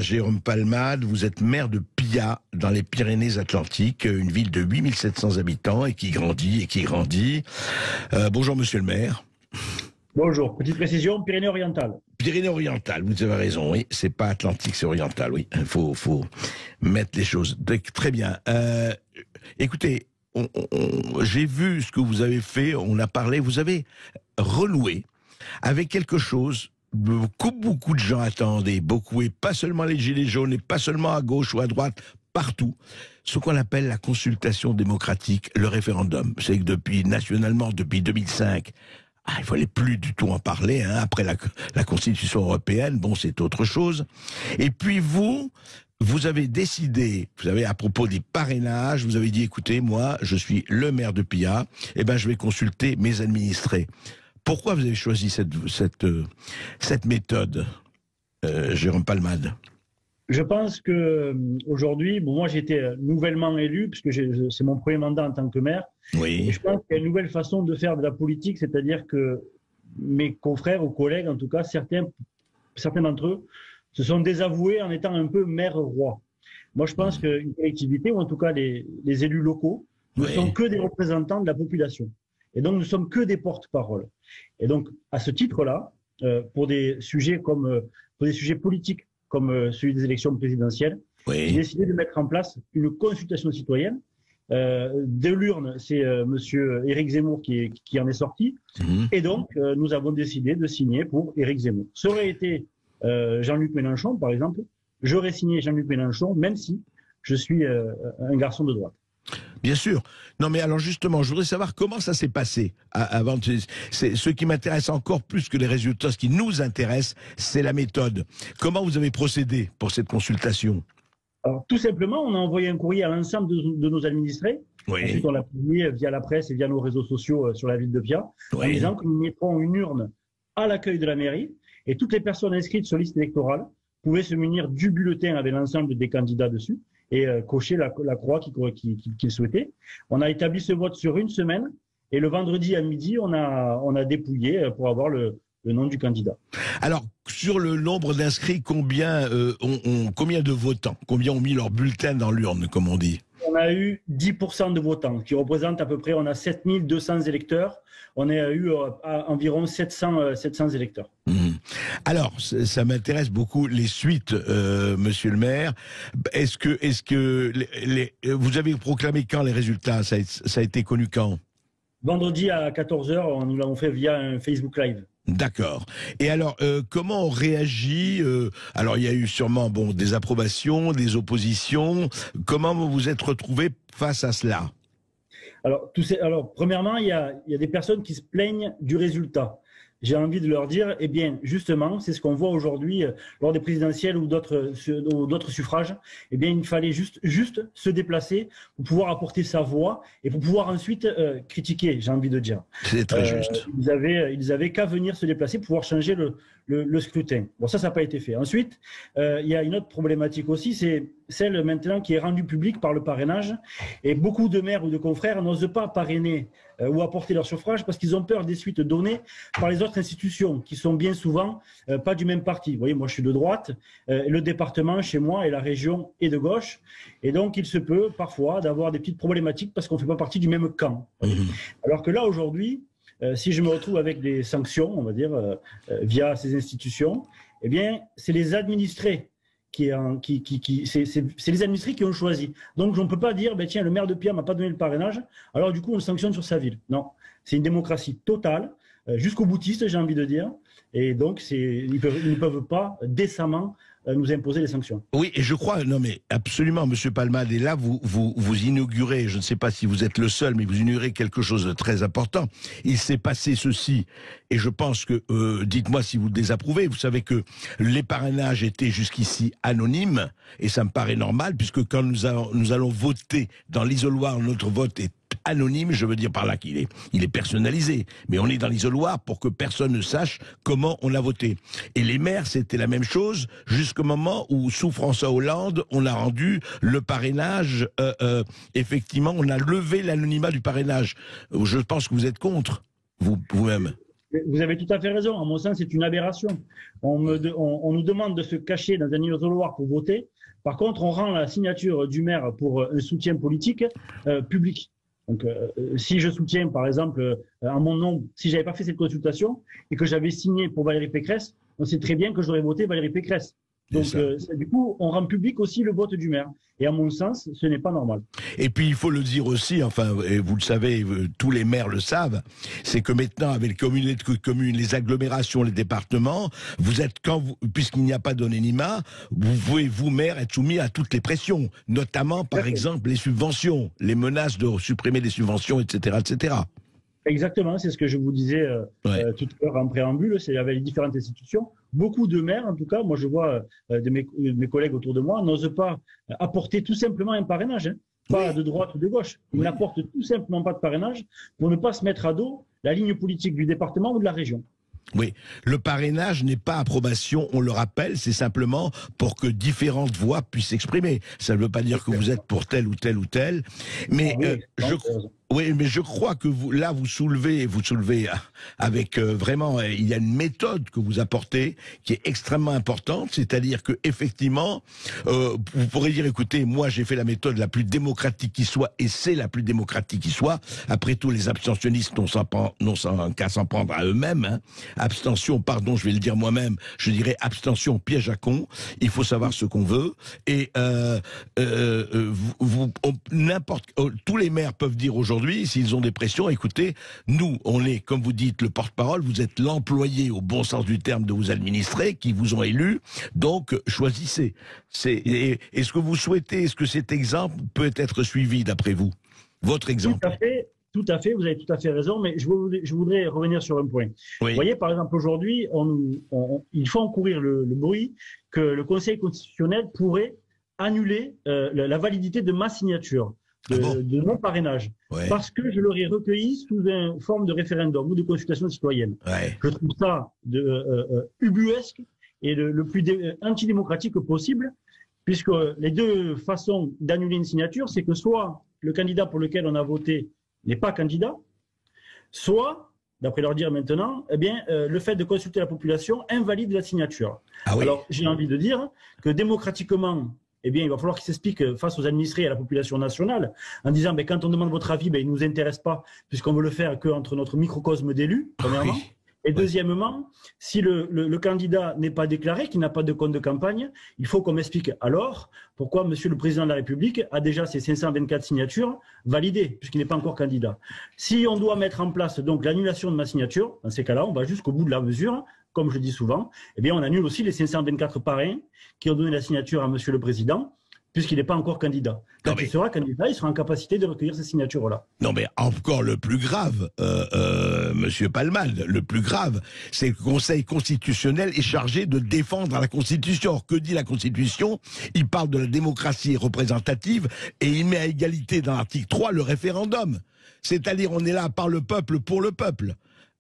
Jérôme Palmade, vous êtes maire de Pilla, dans les Pyrénées-Atlantiques, une ville de 8700 habitants et qui grandit et qui grandit. Bonjour monsieur le maire. Bonjour, petite précision, Pyrénées-Orientales. Pyrénées-Orientales, vous avez raison, oui. C'est pas Atlantique, c'est Oriental, oui. Il faut mettre les choses. Très bien. Écoutez, j'ai vu ce que vous avez fait, on a parlé, vous avez renoué avec quelque chose que beaucoup de gens attendaient, beaucoup, et pas seulement les gilets jaunes, et pas seulement à gauche ou à droite, partout, ce qu'on appelle la consultation démocratique, le référendum. C'est que nationalement, depuis 2005, il fallait plus du tout en parler, hein. Après la Constitution européenne, bon, c'est autre chose. Et puis vous avez décidé, à propos des parrainages, vous avez dit, écoutez, moi, je suis le maire de Pilla, je vais consulter mes administrés. Pourquoi vous avez choisi cette méthode, Jérôme Palmade? Je pense que aujourd'hui, moi j'ai été nouvellement élu, puisque c'est mon premier mandat en tant que maire. Oui. Et je pense qu'il y a une nouvelle façon de faire de la politique, c'est-à-dire que mes confrères ou collègues, en tout cas, certains d'entre eux, se sont désavoués en étant un peu maire-roi. Moi je pense qu'une collectivité, ou en tout cas les élus locaux, ne sont que des représentants de la population. Et donc, nous ne sommes que des porte-parole. Et donc, à ce titre-là, pour des sujets politiques comme celui des élections présidentielles, j'ai décidé de mettre en place une consultation citoyenne. De l'urne, c'est monsieur Éric Zemmour qui en est sorti. Et donc, nous avons décidé de signer pour Éric Zemmour. Ça aurait été Jean-Luc Mélenchon, par exemple. J'aurais signé Jean-Luc Mélenchon, même si je suis un garçon de droite. Bien sûr. Non, mais alors justement, je voudrais savoir comment ça s'est passé. C'est ce qui m'intéresse encore plus que les résultats. Ce qui nous intéresse, c'est la méthode. Comment vous avez procédé pour cette consultation? Alors, tout simplement, on a envoyé un courrier à l'ensemble de nos administrés. Ensuite, on l'a publié via la presse et via nos réseaux sociaux sur la ville de Pilla, en disant que nous mettrons une urne à l'accueil de la mairie et toutes les personnes inscrites sur liste électorale pouvaient se munir du bulletin avec l'ensemble des candidats dessus et cocher la croix qu'ils souhaitaient. On a établi ce vote sur une semaine et le vendredi à midi, on a dépouillé pour avoir le nom du candidat. Alors, sur le nombre d'inscrits, combien de votants? Combien ont mis leur bulletin dans l'urne, comme on dit? On a eu 10% de votants, qui représentent à peu près, on a 7200 électeurs. On a eu environ 700 électeurs. Alors, ça m'intéresse beaucoup les suites, monsieur le maire. Est-ce que vous avez proclamé quand les résultats? Ça a été connu quand? Vendredi à 14h, nous l'avons fait via un Facebook Live. D'accord. Et alors, comment on réagit? Alors, il y a eu sûrement des approbations, des oppositions. Comment vous vous êtes retrouvé face à cela? Alors, premièrement, il y a des personnes qui se plaignent du résultat. J'ai envie de leur dire, eh bien, justement, c'est ce qu'on voit aujourd'hui lors des présidentielles ou d'autres suffrages. Eh bien, il fallait juste se déplacer pour pouvoir apporter sa voix et pour pouvoir ensuite critiquer, j'ai envie de dire. C'est très juste. Ils avaient qu'à venir se déplacer pour pouvoir changer le scrutin. Bon, ça n'a pas été fait. Ensuite, il y a une autre problématique aussi, c'est celle maintenant qui est rendue publique par le parrainage. Et beaucoup de maires ou de confrères n'osent pas parrainer ou apporter leur suffrage parce qu'ils ont peur des suites données par les autres institutions qui sont bien souvent pas du même parti. Vous voyez, moi je suis de droite, le département chez moi et la région est de gauche. Et donc il se peut parfois d'avoir des petites problématiques parce qu'on ne fait pas partie du même camp. Alors que là aujourd'hui, si je me retrouve avec des sanctions, on va dire, via ces institutions, eh bien c'est les administrés c'est les administrés qui ont choisi. Donc, on ne peut pas dire, tiens, le maire de Pilla m'a pas donné le parrainage, alors du coup, on le sanctionne sur sa ville. Non, c'est une démocratie totale, jusqu'au boutiste, j'ai envie de dire. Et donc, ils ne peuvent pas décemment nous imposer des sanctions. Oui, et je crois, non mais absolument, monsieur Palmade, et là vous inaugurez, je ne sais pas si vous êtes le seul, mais vous inaugurez quelque chose de très important. Il s'est passé ceci, et je pense que, dites-moi si vous le désapprouvez, vous savez que les parrainages étaient jusqu'ici anonymes, et ça me paraît normal, puisque quand nous allons voter dans l'isoloir, notre vote est anonyme, je veux dire par là qu'il est personnalisé, mais on est dans l'isoloir pour que personne ne sache comment on a voté. Et les maires, c'était la même chose jusqu'au moment où, sous François Hollande, on a rendu le parrainage, effectivement, on a levé l'anonymat du parrainage. Je pense que vous êtes contre, vous-même. Vous avez tout à fait raison. À mon sens, c'est une aberration. On nous demande de se cacher dans un isoloir pour voter. Par contre, on rend la signature du maire pour un soutien politique public. Donc, si je soutiens, par exemple, en mon nom, si j'avais pas fait cette consultation et que j'avais signé pour Valérie Pécresse, on sait très bien que j'aurais voté Valérie Pécresse. Donc, du coup, on rend public aussi le vote du maire. Et à mon sens, ce n'est pas normal. Et puis, il faut le dire aussi, enfin, et vous le savez, tous les maires le savent, c'est que maintenant, avec les communautés de communes, les agglomérations, les départements, vous êtes, puisqu'il n'y a pas d'anonymat, vous pouvez, vous, maire, être soumis à toutes les pressions, notamment, par exemple, les subventions, les menaces de supprimer les subventions, etc., etc. Exactement, c'est ce que je vous disais tout à l'heure en préambule, c'est avec les différentes institutions. Beaucoup de maires, en tout cas, moi je vois de mes collègues autour de moi, n'osent pas apporter tout simplement un parrainage, hein, pas de droite ou de gauche. Ils n'apportent tout simplement pas de parrainage pour ne pas se mettre à dos la ligne politique du département ou de la région. Oui, le parrainage n'est pas approbation, on le rappelle, c'est simplement pour que différentes voix puissent s'exprimer. Ça ne veut pas dire que vous êtes pour tel ou tel ou tel, mais mais je crois que vous soulevez avec vraiment, il y a une méthode que vous apportez qui est extrêmement importante, c'est-à-dire que effectivement, vous pourrez dire, écoutez, moi j'ai fait la méthode la plus démocratique qui soit, et c'est la plus démocratique qui soit. Après tout, les abstentionnistes n'ont qu'à s'en prendre à eux-mêmes. Hein. Abstention, pardon, je vais le dire moi-même, je dirais abstention piège à con. Il faut savoir ce qu'on veut. Et tous les maires peuvent dire aujourd'hui, s'ils ont des pressions, écoutez, nous, on est, comme vous dites, le porte-parole, vous êtes l'employé au bon sens du terme de vos administrés qui vous ont élu, donc choisissez. Est-ce que vous souhaitez, est-ce que cet exemple peut être suivi d'après vous? Votre exemple? Tout à fait, vous avez tout à fait raison, mais je voudrais revenir sur un point. Oui. Vous voyez, par exemple, aujourd'hui, il faut encourir le bruit que le Conseil constitutionnel pourrait annuler la validité de ma signature. De mon parrainage, parce que je l'aurais recueilli sous une forme de référendum ou de consultation citoyenne. Je trouve ça ubuesque et le plus antidémocratique possible, puisque les deux façons d'annuler une signature, c'est que soit le candidat pour lequel on a voté n'est pas candidat, soit, d'après leur dire maintenant, eh bien, le fait de consulter la population invalide la signature. Alors, j'ai envie de dire que démocratiquement, eh bien, il va falloir qu'ils s'expliquent face aux administrés et à la population nationale en disant, ben, quand on demande votre avis, ben, il ne nous intéresse pas puisqu'on veut le faire qu'entre notre microcosme d'élus, premièrement. Et deuxièmement, si le candidat n'est pas déclaré, qu'il n'a pas de compte de campagne, il faut qu'on m'explique alors pourquoi Monsieur le Président de la République a déjà ses 524 signatures validées, puisqu'il n'est pas encore candidat. Si on doit mettre en place donc l'annulation de ma signature, dans ces cas-là, on va jusqu'au bout de la mesure, comme je dis souvent, eh bien on annule aussi les 524 parrains qui ont donné la signature à Monsieur le Président, puisqu'il n'est pas encore candidat. Quand il sera candidat, il sera en capacité de recueillir ces signatures-là. Non mais encore le plus grave, Monsieur Palmade, le plus grave, c'est que le Conseil constitutionnel est chargé de défendre la Constitution. Or, que dit la Constitution? Il parle de la démocratie représentative et il met à égalité dans l'article 3 le référendum. C'est-à-dire on est là par le peuple, pour le peuple.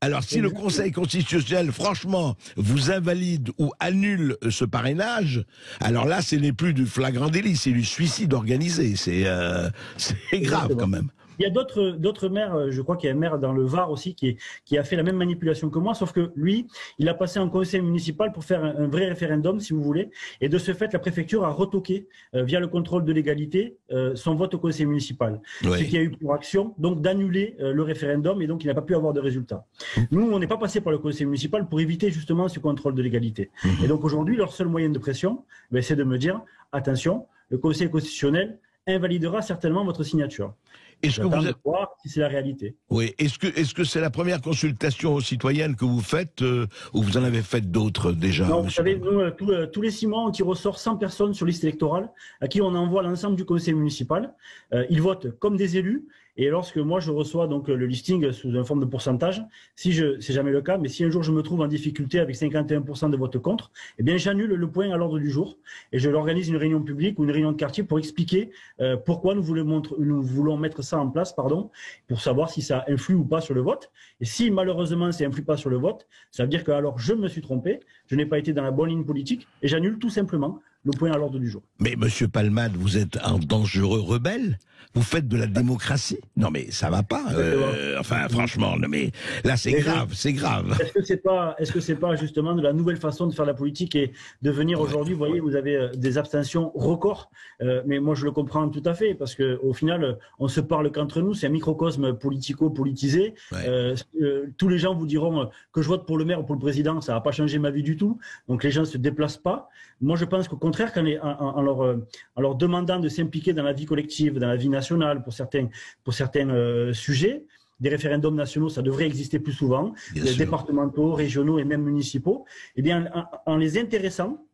Alors si le Conseil constitutionnel, franchement, vous invalide ou annule ce parrainage, alors là, ce n'est plus du flagrant délit, c'est du suicide organisé. C'est grave quand même. Il y a d'autres maires, je crois qu'il y a un maire dans le Var aussi qui a fait la même manipulation que moi, sauf que lui, il a passé en conseil municipal pour faire un vrai référendum, si vous voulez, et de ce fait, la préfecture a retoqué, via le contrôle de légalité, son vote au conseil municipal. Ce qui a eu pour action, donc, d'annuler le référendum, et donc il n'a pas pu avoir de résultat. Nous, on n'est pas passé par le conseil municipal pour éviter justement ce contrôle de légalité. Et donc aujourd'hui, leur seul moyen de pression, c'est de me dire, attention, le conseil constitutionnel invalidera certainement votre signature. Est-ce que vous voir si c'est la réalité? Oui. Est-ce que c'est la première consultation citoyenne que vous faites ou vous en avez fait d'autres déjà? Non, vous savez, nous, tous les 6 mois, on tire au sort 100 personnes sur liste électorale à qui on envoie l'ensemble du conseil municipal. Ils votent comme des élus. Et lorsque moi je reçois donc le listing sous une forme de pourcentage, c'est jamais le cas, mais si un jour je me trouve en difficulté avec 51% de vote contre, eh bien j'annule le point à l'ordre du jour et je l'organise une réunion publique ou une réunion de quartier pour expliquer pourquoi nous voulons mettre ça en place, pour savoir si ça influe ou pas sur le vote. Et si malheureusement ça influe pas sur le vote, ça veut dire que alors je me suis trompé, je n'ai pas été dans la bonne ligne politique et j'annule tout simplement le point à l'ordre du jour. Mais Monsieur Palmade, vous êtes un dangereux rebelle. Vous faites de la démocratie. Non mais ça va pas. Enfin franchement, non, mais là c'est grave, c'est grave. Est-ce que c'est pas justement de la nouvelle façon de faire la politique et de venir aujourd'hui, vous voyez, vous avez des abstentions records, mais moi je le comprends tout à fait parce que au final on se parle qu'entre nous, c'est un microcosme politico-politisé. Tous les gens vous diront que je vote pour le maire ou pour le président, ça va pas changer ma vie du tout. Donc les gens se déplacent pas. Moi je pense qu'au contraire, en leur demandant de s'impliquer dans la vie collective, dans la vie nationale pour certains sujets. Des référendums nationaux, ça devrait exister plus souvent, départementaux, régionaux et même municipaux. Eh bien, en les intéressant,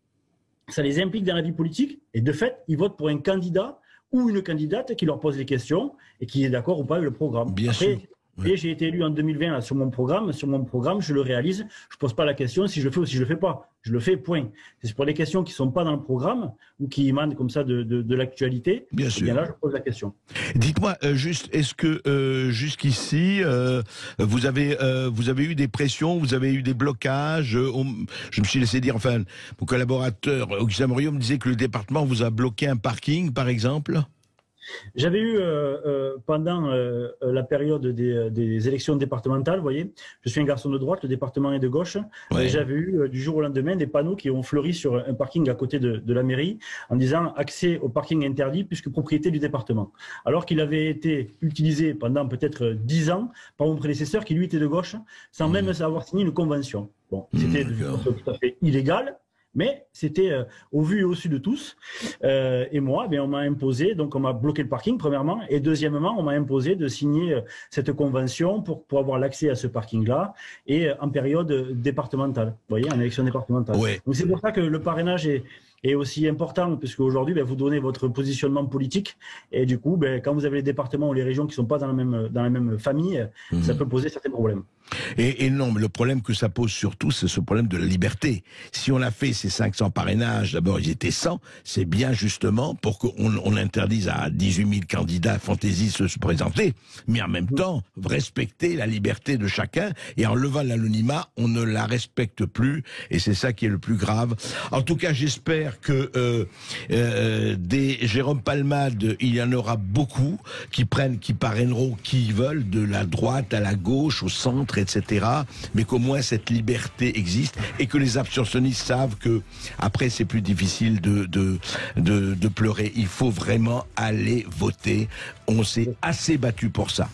ça les implique dans la vie politique et de fait, ils votent pour un candidat ou une candidate qui leur pose des questions et qui est d'accord ou pas avec le programme. Bien sûr. Et j'ai été élu en 2020 là, sur mon programme, je le réalise, je pose pas la question si je le fais ou si je le fais pas. Je le fais, point. C'est pour les questions qui sont pas dans le programme ou qui émanent comme ça de l'actualité. Bien sûr. Bien là, je pose la question. Dites-moi juste, est-ce que jusqu'ici vous avez eu des pressions, vous avez eu des blocages je me suis laissé dire, enfin, mon collaborateur Augustin Morio me disait que le département vous a bloqué un parking, par exemple. J'avais eu pendant la période des élections départementales, vous voyez, je suis un garçon de droite, le département est de gauche, j'avais eu du jour au lendemain des panneaux qui ont fleuri sur un parking à côté de la mairie en disant accès au parking interdit puisque propriété du département. Alors qu'il avait été utilisé pendant peut-être 10 ans par mon prédécesseur qui lui était de gauche sans même avoir signé une convention. Bon, c'était tout à fait illégal. Mais c'était au vu et au su de tous. Et moi, on m'a imposé, donc on m'a bloqué le parking, premièrement. Et deuxièmement, on m'a imposé de signer cette convention pour avoir l'accès à ce parking-là et en période départementale, vous voyez, en élection départementale. Ouais. Donc c'est pour ça que le parrainage est aussi important, puisque aujourd'hui, vous donnez votre positionnement politique. Et du coup, quand vous avez les départements ou les régions qui ne sont pas dans la même famille, ça peut poser certains problèmes. Et non, mais le problème que ça pose surtout, c'est ce problème de la liberté. Si on a fait ces 500 parrainages, d'abord ils étaient 100, c'est bien justement pour qu'on interdise à 18 000 candidats fantaisistes de se présenter, mais en même temps, respecter la liberté de chacun, et en levant l'anonymat, on ne la respecte plus, et c'est ça qui est le plus grave. En tout cas, j'espère que des Jérôme Palmade, il y en aura beaucoup qui parraineront qui veulent, de la droite à la gauche, au centre, etc. Mais qu'au moins cette liberté existe et que les abstentionnistes savent que après c'est plus difficile de pleurer. Il faut vraiment aller voter. On s'est assez battu pour ça.